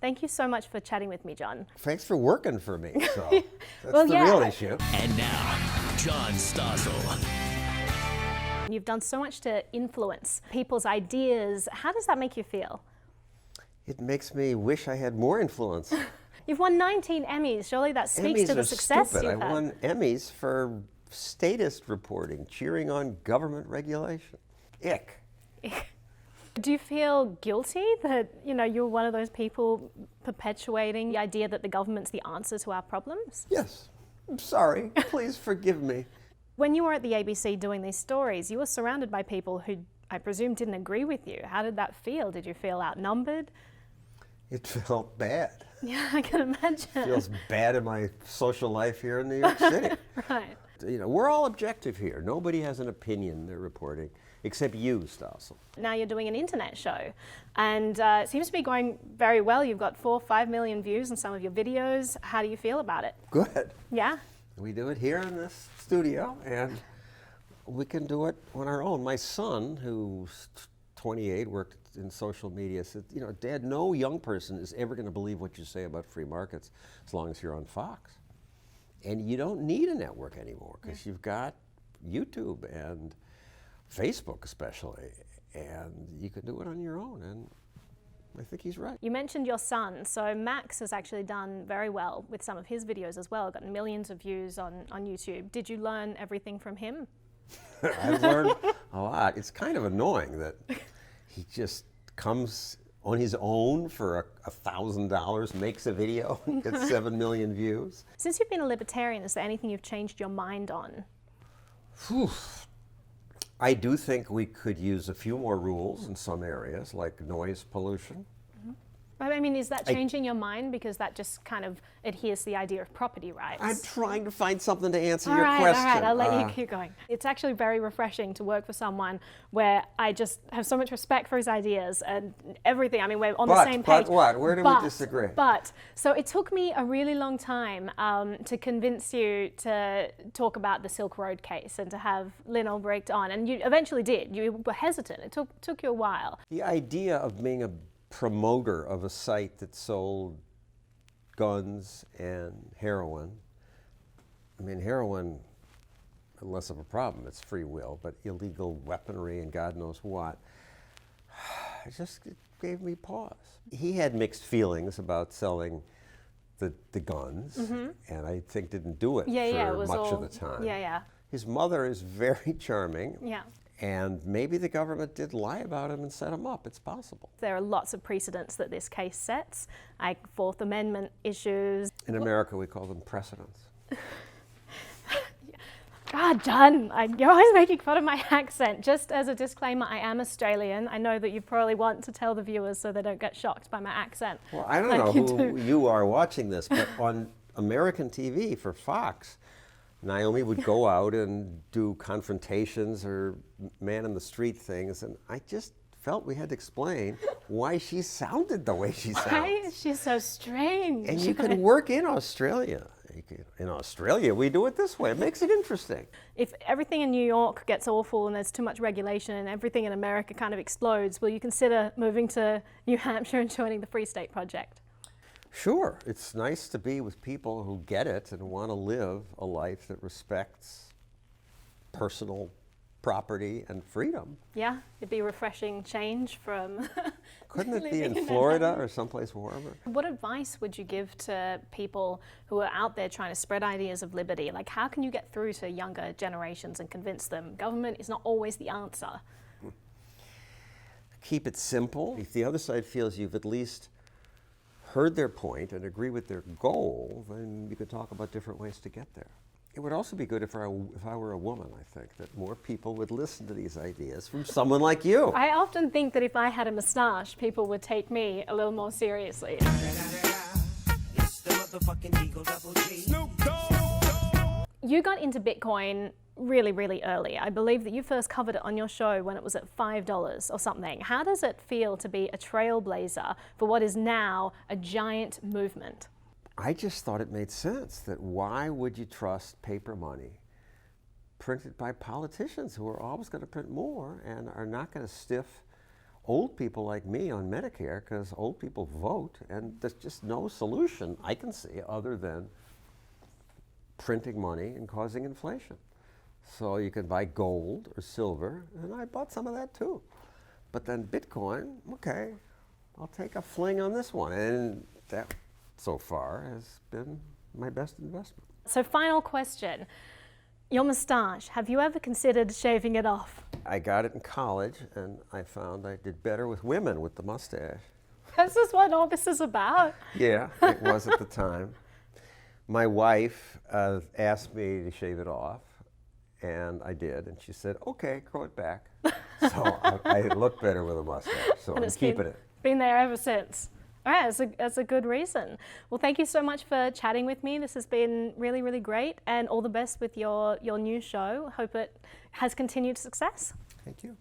Thank you so much for chatting with me, John. Thanks for working for me. So that's Well, the yeah. real issue. And now, John Stossel. You've done so much to influence people's ideas. How does that make you feel? It makes me wish I had more influence. You've won 19 Emmys. Surely that speaks Emmys to the are success stupid. you've I had. won Emmys for statist reporting, cheering on government regulation. Ick. Do you feel guilty that, you're one of those people perpetuating the idea that the government's the answer to our problems? Yes. I'm sorry. Please forgive me. When you were at the ABC doing these stories, you were surrounded by people who I presume didn't agree with you. How did that feel? Did you feel outnumbered? It felt bad. Yeah, I can imagine. It feels bad in my social life here in New York City. Right. We're all objective here. Nobody has an opinion they're reporting, except you, Stossel. Now you're doing an internet show, and it seems to be going very well. You've got 4 or 5 million views on some of your videos. How do you feel about it? Good. Yeah? We do it here in this studio, and we can do it on our own. My son, who's 28, worked in social media, said, Dad, no young person is ever going to believe what you say about free markets as long as you're on Fox. And you don't need a network anymore because you've got YouTube and Facebook especially, and you can do it on your own, and I think he's right. You mentioned your son, so Max has actually done very well with some of his videos as well, got millions of views on YouTube. Did you learn everything from him? I've learned a lot. It's kind of annoying that he just comes on his own for $1,000, makes a video, and gets 7 million views. Since you've been a libertarian, is there anything you've changed your mind on? Whew. I do think we could use a few more rules in some areas, like noise pollution. I mean, is that changing your mind because that just kind of adheres to the idea of property rights? I'm trying to find something to answer all your right, question. All right, I'll let you keep going. It's actually very refreshing to work for someone where I just have so much respect for his ideas and everything. I mean, we're on the same page. But what? Where do we disagree? So it took me a really long time to convince you to talk about the Silk Road case and to have Lynn Ulbricht on, and you eventually did. You were hesitant. It took you a while. The idea of being a promoter of a site that sold guns and heroin. I mean, heroin, less of a problem, it's free will, but illegal weaponry and God knows what. It gave me pause. He had mixed feelings about selling the guns, and I think didn't do it for much of the time. His mother is very charming. Yeah. And maybe the government did lie about him and set him up. It's possible. There are lots of precedents that this case sets, like Fourth Amendment issues. In America, we call them precedents. God, John, you're always making fun of my accent. Just as a disclaimer, I am Australian. I know that you probably want to tell the viewers so they don't get shocked by my accent. Well, I don't know who you are watching this, but on American TV for Fox, Naomi would go out and do confrontations or man in the street things, and I just felt we had to explain why she sounded the way she sounds. Right? She's so strange. And you can work in Australia. In Australia, we do it this way. It makes it interesting. If everything in New York gets awful and there's too much regulation and everything in America kind of explodes, will you consider moving to New Hampshire and joining the Free State Project? Sure. It's nice to be with people who get it and want to live a life that respects personal property and freedom. Yeah, it'd be a refreshing change from Couldn't it be in Florida or someplace warmer? What advice would you give to people who are out there trying to spread ideas of liberty? Like, how can you get through to younger generations and convince them government is not always the answer? Keep it simple. If the other side feels you've at least heard their point and agree with their goal, then you could talk about different ways to get there. It would also be good if I were a woman, I think, that more people would listen to these ideas from someone like you. I often think that if I had a moustache, people would take me a little more seriously. You got into Bitcoin really, really early. I believe that you first covered it on your show when it was at $5 or something. How does it feel to be a trailblazer for what is now a giant movement? I just thought it made sense that why would you trust paper money printed by politicians who are always going to print more and are not going to stiff old people like me on Medicare, because old people vote, and there's just no solution I can see other than printing money and causing inflation. So you can buy gold or silver, and I bought some of that too. But then Bitcoin, okay, I'll take a fling on this one, and that so far has been my best investment. So final question, your moustache, have you ever considered shaving it off? I got it in college, and I found I did better with women with the mustache. This is what all this is about. Yeah, it was at the time. My wife asked me to shave it off, and I did, and she said, okay, grow it back. So I look better with a mustache, so I'm keeping it. Been there ever since. All right, that's a good reason. Well, thank you so much for chatting with me. This has been really, really great, and all the best with your new show. Hope it has continued success. Thank you.